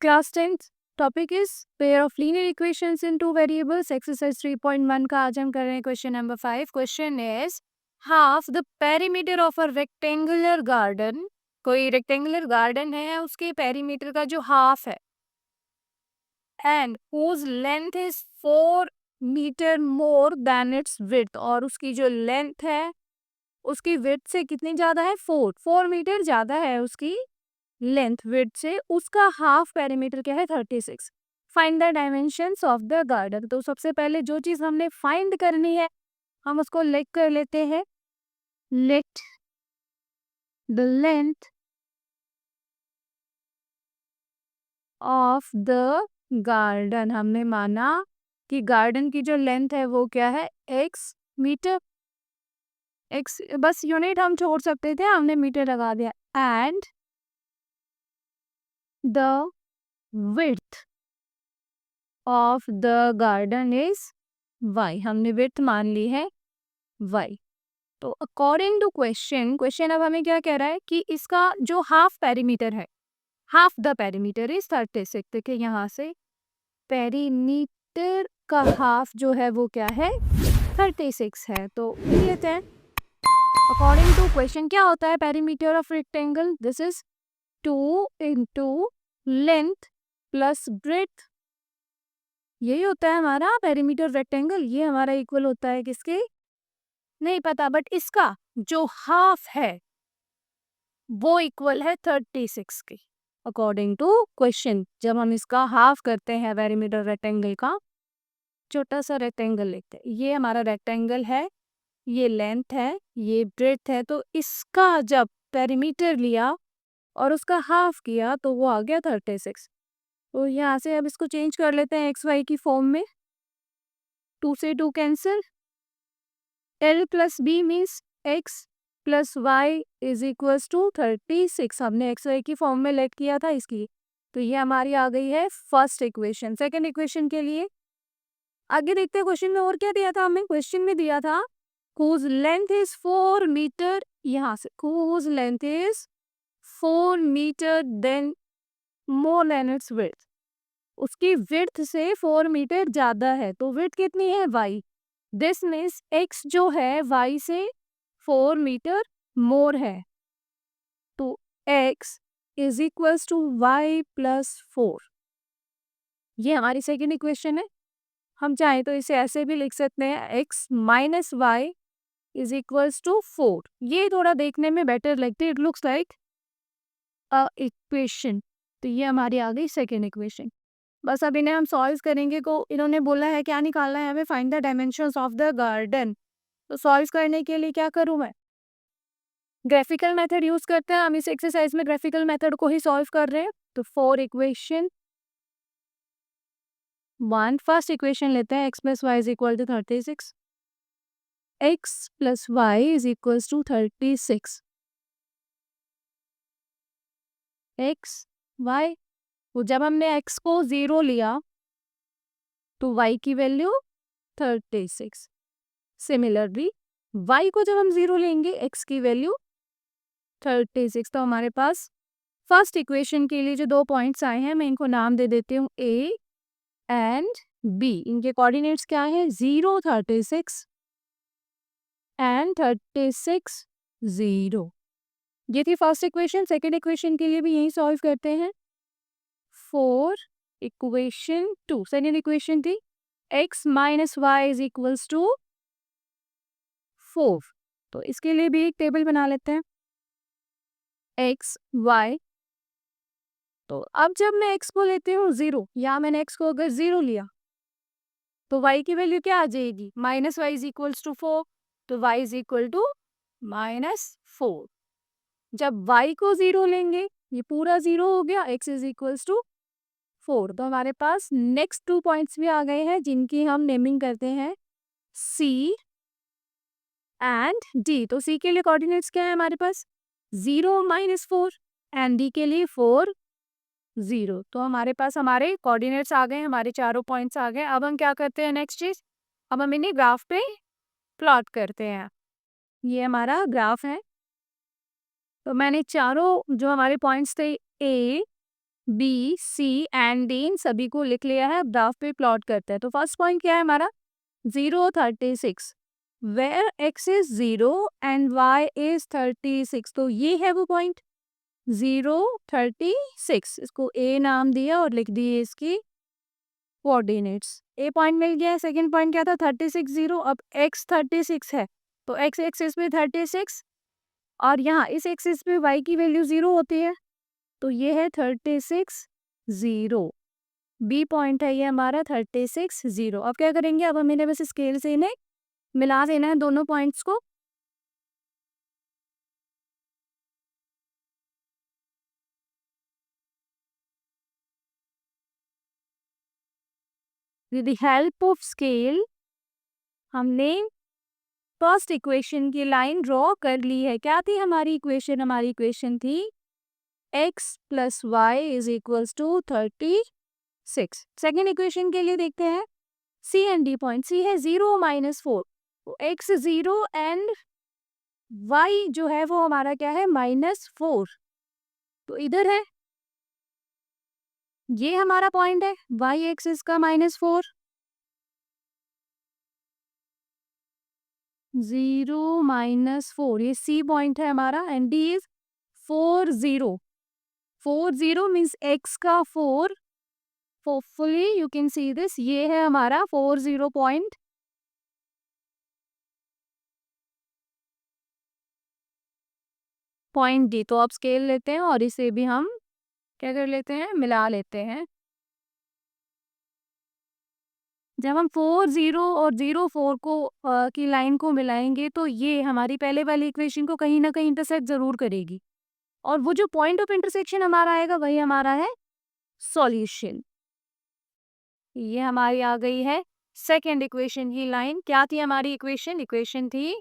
Class 10th topic is pair of linear equations in two variables. Exercise 3.1 का आज हम कर रहे हैं question number 5. Question is half the perimeter of a rectangular garden. कोई rectangular garden है, उसके पेरीमीटर का जो हाफ है and whose length is 4 metre more than its width, और उसकी जो लेंथ है उसकी विड्थ से कितनी ज्यादा है? 4 मीटर ज्यादा है उसकी लेंथ विड्थ से. उसका हाफ पेरीमीटर क्या है? 36. Find the dimensions of the garden. तो सबसे पहले जो चीज हमने फाइंड करनी है हम उसको लिख कर लेते हैं. Let the length of the garden. हमने माना कि गार्डन की जो लेंथ है वो क्या है? x metre. x बस यूनिट हम छोड़ सकते थे, हमने मीटर लगा दिया. And the width of the garden is y. हमने विड्थ मान ली है y. तो अकॉर्डिंग टू क्वेश्चन अब हमें क्या कह रहा है कि इसका जो हाफ पेरीमीटर है, हाफ द पेरीमीटर इज 36. देखिए यहाँ से पेरीमीटर का हाफ जो है वो क्या है? 36 है. तो लेते हैं अकॉर्डिंग टू क्वेश्चन क्या होता है perimeter of rectangle? This is 2 into length plus breadth. यही होता है हमारा पेरीमीटर रेक्टेंगल. ये हमारा इक्वल होता है किसके? नहीं पता, बट इसका जो हाफ है वो इक्वल है 36 के अकॉर्डिंग टू क्वेश्चन. जब हम इसका हाफ करते हैं पेरीमीटर रेक्टेंगल का, छोटा सा रेक्टेंगल लेते हैं. ये हमारा रेक्टेंगल है, ये लेंथ है, ये ब्रेथ है. तो इसका जब पेरीमीटर लिया और उसका हाफ किया तो वो आ गया 36. तो यहाँ से अब इसको चेंज कर लेते हैं एक्स वाई की फॉर्म में. 2 से 2 cancel. L plus B means x plus y is equals to 36. हमने एक्स वाई की फॉर्म में लेट किया था इसकी. तो ये हमारी आ गई है फर्स्ट इक्वेशन. सेकंड इक्वेशन के लिए आगे देखते हैं क्वेश्चन में और क्या दिया था. हमें क्वेश्चन में दिया था whose length is 4 मीटर. यहाँ से whose length is 4 metre then more than its width. उसकी विड्थ से 4 मीटर ज्यादा है. तो विड्थ कितनी है? y. दिस मीन्स x जो है y से 4 मीटर मोर है. तो x is equals to y plus 4. ये हमारी सेकेंड इक्वेशन है. हम चाहें तो इसे ऐसे भी लिख सकते हैं x minus y is equals to 4. ये थोड़ा देखने में बेटर लगती है. It looks like a equation. तो ये हमारी आ गई सेकेंड इक्वेशन. बस अब इन्हें हम सॉल्व करेंगे. को इन्होंने बोला है क्या निकालना है हमें? Find the dimensions of the garden. तो सॉल्व करने के लिए क्या करूं मैं? ग्राफिकल मेथड यूज करते हैं. हम इस एक्सरसाइज में ग्राफिकल मेथड को ही सॉल्व कर रहे हैं. तो 4 इक्वेशन 1 फर्स्ट इक्वेशन लेते हैं. x plus y is equal to 36. x plus y is equal to 36. x y. तो जब हमने x को 0 लिया तो y की वैल्यू 36. सिमिलरली y को जब हम 0 लेंगे x की वैल्यू 36. तो हमारे पास फर्स्ट इक्वेशन के लिए जो 2 पॉइंट्स आए हैं मैं इनको नाम दे देती हूँ a एंड b. इनके कोऑर्डिनेट्स क्या है? 0 36 एंड 36 0. ये थी फर्स्ट इक्वेशन. सेकेंड इक्वेशन के लिए भी यही सॉल्व करते हैं. 4 इक्वेशन 2 सेकेंड इक्वेशन थी x minus y is equals to 4. तो इसके लिए भी एक टेबल बना लेते हैं x y. तो अब जब मैं x को लेती हूँ 0, या मैंने x को अगर 0 लिया तो y की वैल्यू क्या आ जाएगी? Minus y is equals to 4. तो y इज इक्वल टू -4. जब y को 0 लेंगे ये पूरा 0 हो गया. x is equals to 4. तो हमारे पास नेक्स्ट 2 पॉइंट्स भी आ गए हैं जिनकी हम नेमिंग करते हैं C एंड D. तो C के लिए कोऑर्डिनेट्स क्या है हमारे पास? 0 -4 एंड D के लिए 4 0. तो हमारे पास हमारे कोऑर्डिनेट्स आ गए, हमारे चारों पॉइंट्स आ गए. अब हम क्या करते हैं नेक्स्ट चीज? अब हम इन्हें ग्राफ पे प्लॉट करते हैं. ये हमारा ग्राफ है. तो मैंने चारों जो हमारे पॉइंट्स थे A B, C and D, इन सभी को लिख लिया है, अब ग्राफ पे प्लॉट करते हैं। तो फर्स्ट पॉइंट क्या है हमारा, 0, 36, where x is 0 and y is 36, तो ये है वो पॉइंट 0, 36, इसको ए नाम दिया और लिख दिए इसकी कोऑर्डिनेट्स। ए पॉइंट मिल गया। सेकंड पॉइंट क्या था, 36, 0, अब x 36 है तो x एक्सिस पे 36 और यहाँ इस एक्सिस पे y की वैल्यू 0 होती है, तो ये है 36, 0। बी पॉइंट है ये हमारा 36, 0। अब क्या करेंगे, अब हमें बस स्केल से इन्हें मिला देना है दोनों पॉइंट्स को। With the help of scale हमने फर्स्ट इक्वेशन की लाइन ड्रॉ कर ली है। क्या थी हमारी इक्वेशन, हमारी इक्वेशन थी x plus y is equals to 36। Second equation के लिए देखते हैं C and D point. C है 0 माइनस 4, तो x 0 एंड y जो है वो हमारा क्या है, -4, तो इधर है, ये हमारा पॉइंट है y एक्सिस का -4, 0 -4, ये सी पॉइंट है हमारा and D is 4, 0। 4, 0 means x का 4, hopefully you can see this, ये है हमारा 4, 0 पॉइंट। पॉइंट डी, तो अब स्केल लेते हैं और इसे भी हम क्या कर लेते हैं, मिला लेते हैं। जब हम 4, 0 और 0, 4 को की लाइन को मिलाएंगे तो ये हमारी पहले वाली इक्वेशन को कहीं ना कहीं इंटरसेक्ट जरूर करेगी और वो जो पॉइंट ऑफ इंटरसेक्शन हमारा आएगा वही हमारा है सॉल्यूशन। ये हमारी आ गई है सेकेंड इक्वेशन की लाइन। क्या थी हमारी इक्वेशन, इक्वेशन थी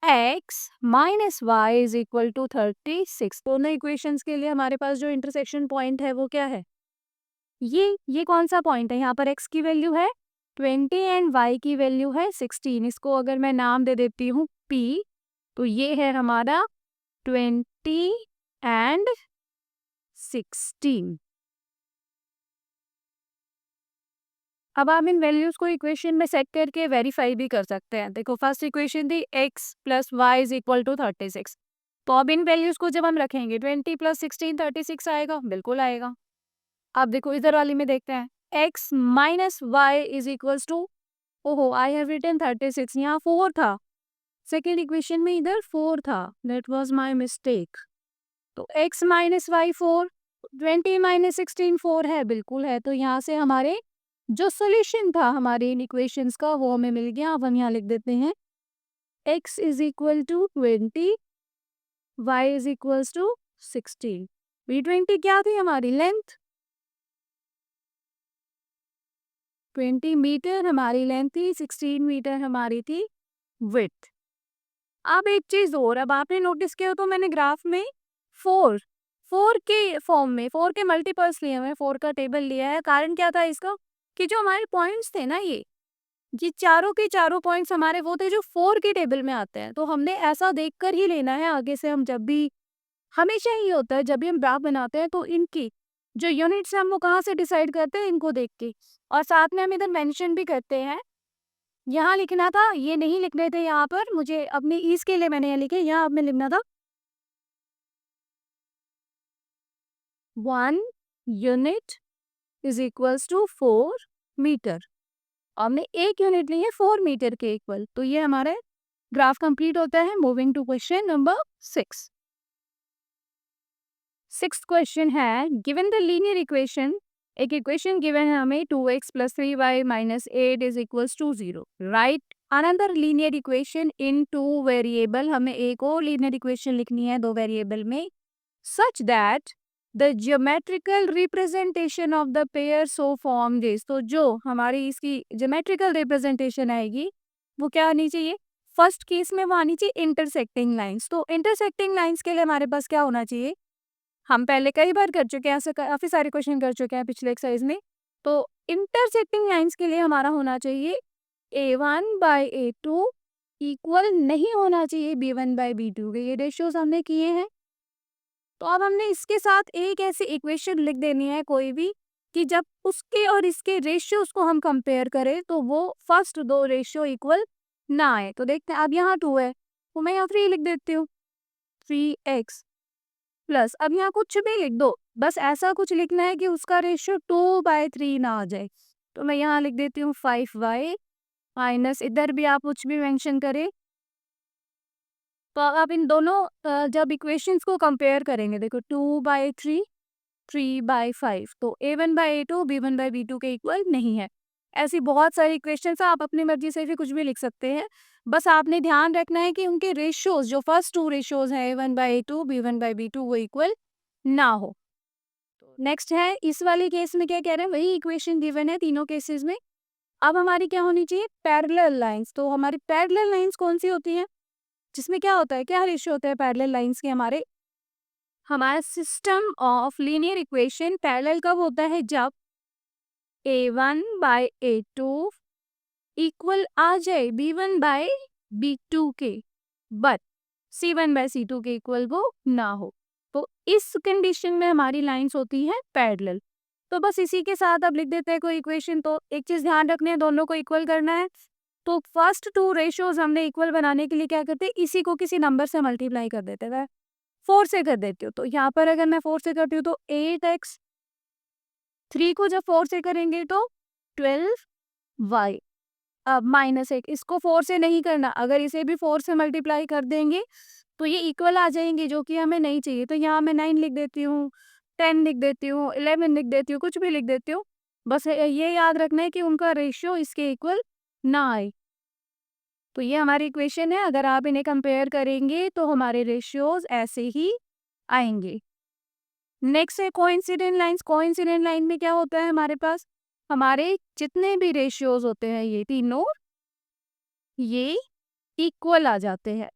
x minus y is equal to 36। दोनों इक्वेशंस के लिए हमारे पास जो इंटरसेक्शन पॉइंट है वो क्या है, ये कौन सा पॉइंट है, यहाँ पर x की वैल्यू है 20 एंड y की वैल्यू है 16। इसको अगर मैं नाम दे देती हूँ p, तो ये है हमारा 20 एंड 16। अब आप इन वैल्यूज को इक्वेशन में सेट करके वेरीफाई भी कर सकते हैं। देखो फर्स्ट इक्वेशन थी x plus y is equal to 36, तो अब इन वैल्यूज को जब हम रखेंगे 20 प्लस 16 36 आएगा, बिल्कुल आएगा। अब देखो इधर वाली में देखते हैं x minus y is equals to, ओहो आई हैव रिटन 36, यहाँ 4 था, सेकेंड इक्वेशन में इधर 4 था, दैट वाज माय मिस्टेक। तो x माइनस वाई 4, 20 माइनस 16 4 है, बिल्कुल है। तो यहाँ से हमारे जो सोल्यूशन था हमारे इन इक्वेशंस का वो हमें मिल गया। अब हम यहाँ लिख देते हैं x is equal to 20, y is equals to 16। V20 क्या थी हमारी लेंथ, 20 मीटर हमारी लेंथ थी, 16 मीटर हमारी थी विड्थ। अब एक चीज और, अब आपने नोटिस किया तो मैंने ग्राफ में 4 4 के फॉर्म में 4 के मल्टीपल्स लिए हुए हैं, 4 का टेबल लिया है। कारण क्या था इसका, कि जो हमारे पॉइंट्स थे ना ये चारों के चारों पॉइंट्स हमारे वो थे जो 4 के टेबल में आते हैं। तो हमने ऐसा देखकर ही लेना है आगे से, हम जब भी, हमेशा ही होता है जब भी हम ग्राफ बनाते हैं तो इनकी जो यूनिट्स हैं हम वो कहाँ से डिसाइड करते हैं, इनको देख के। और साथ में हम इधर मेंशन भी करते हैं, यहाँ लिखना था, ये नहीं लिखने थे यहाँ पर, मुझे अपनी ईज के लिए मैंने यहाँ लिखे, यहाँ अब में लिखना था 1 unit is equals to 4 metre. हमने एक यूनिट ली है 4 मीटर के इक्वल, तो ये हमारा ग्राफ कंप्लीट होता है। Moving to question number 6। Sixth question है, गिवन द लीनियर इक्वेशन, एक इक्वेशन गिवन है हमें 2x plus 3y minus 8 is equals to 0। Right another linear equation in 2 variable, हमें एक और लीनियर इक्वेशन लिखनी है 2 वेरिएबल में, such that the geometrical representation of the pair so formed is। तो जो हमारी इसकी geometrical representation आएगी वो क्या आनी चाहिए, फर्स्ट केस में वो आनी चाहिए इंटरसेक्टिंग लाइंस। तो इंटरसेक्टिंग लाइंस के लिए हमारे पास क्या होना चाहिए, हम पहले कई बार कर चुके हैं, ऐसे काफ़ी सारे क्वेश्चन कर चुके हैं पिछले एक्सरसाइज में। तो इंटरसेक्टिंग लाइंस के लिए हमारा होना चाहिए a1 बाई a2 इक्वल नहीं होना चाहिए b1 बाई b2 के। ये रेशियोज हमने किए हैं तो अब हमने इसके साथ एक ऐसी इक्वेशन लिख देनी है कोई भी कि जब उसके और इसके रेशियोज को हम कंपेयर करें तो वो फर्स्ट दो रेशियो इक्वल ना आए। तो देखते हैं, अब यहाँ 2 है तो मैं यहाँ 3 लिख देती हूँ, 3x प्लस, अब यहाँ कुछ भी लिख दो, बस ऐसा कुछ लिखना है कि उसका रेशियो 2/3 ना आ जाए। तो मैं यहाँ लिख देती हूँ 5y माइनस, इधर भी आप कुछ भी मेंशन करें। तो आप इन दोनों जब इक्वेशंस को कंपेयर करेंगे, देखो 2/3 3/5, तो a1/a2 b1/b2 के इक्वल नहीं है। ऐसी बहुत सारी इक्वेशंस आप अपनी मर्जी से भी कुछ भी लिख सकते हैं, बस आपने ध्यान रखना है कि उनके रेशियोज जो फर्स्ट टू रेशियोज हैं a1/a2 b1/b2 वो इक्वल ना हो। नेक्स्ट है इस वाले केस में क्या कह रहे हैं, वही इक्वेशन गिवन है तीनों केसेस में। अब हमारी क्या होनी चाहिए, पैरेलल लाइंस। तो हमारी पैरेलल लाइंस कौन सी होती हैं, जिसमें क्या होता है, क्या रेशियो होता है पैरेलल लाइंस के, हमारा system of linear equation parallel कब होता है, जब a1/a2 इक्वल आ जाए b1/b2 के, बट c1/c2 के इक्वल वो ना हो। तो इस कंडीशन में हमारी लाइंस होती हैं पैरेलल। तो बस इसी के साथ अब लिख देते हैं कोई इक्वेशन। तो एक चीज ध्यान रखनी है, दोनों को इक्वल करना है। तो फर्स्ट टू रेशियोज हमने इक्वल बनाने के लिए क्या करते हैं, इसी को किसी नंबर से मल्टीप्लाई कर देते हैं, 4 से कर देती हूँ। तो यहाँ पर अगर मैं 4 से करती हूँ तो 8x, 3 को जब 4 से करेंगे तो 12y, अब -1, इसको 4 से नहीं करना, अगर इसे भी 4 से मल्टीप्लाई कर देंगे तो ये इक्वल आ जाएंगे, जो कि हमें नहीं चाहिए। तो यहाँ मैं 9 लिख देती हूँ, 10 लिख देती हूँ, 11 लिख देती हूँ, कुछ भी लिख देती हूँ। बस ये याद रखना है कि उनका रेशियो इसके इक्वल ना आए। तो ये हमारी इक्वेशन है, अगर आप इन्हें कंपेयर करेंगे तो हमारे रेशियोज ऐसे ही आएंगे। नेक्स्ट है कोइंसिडेंट लाइंस। कोइंसिडेंट लाइन में क्या होता है, हमारे पास हमारे जितने भी रेशियोज होते हैं ये तीनों, ये इक्वल आ जाते हैं।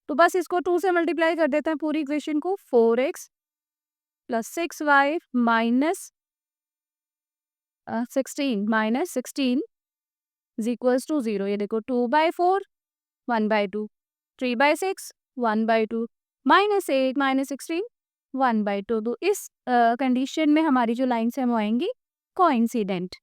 तो बस इसको 2 से मल्टीप्लाई कर देते हैं पूरी इक्वेशन को, 4x plus 6y minus 16 is equals to 0। ये देखो 2/4 1/2, 3/6 1/2, -8 -16 1/2। तो इस कंडीशन में हमारी जो लाइन्स हैं वो आएंगी कोइंसिडेंट।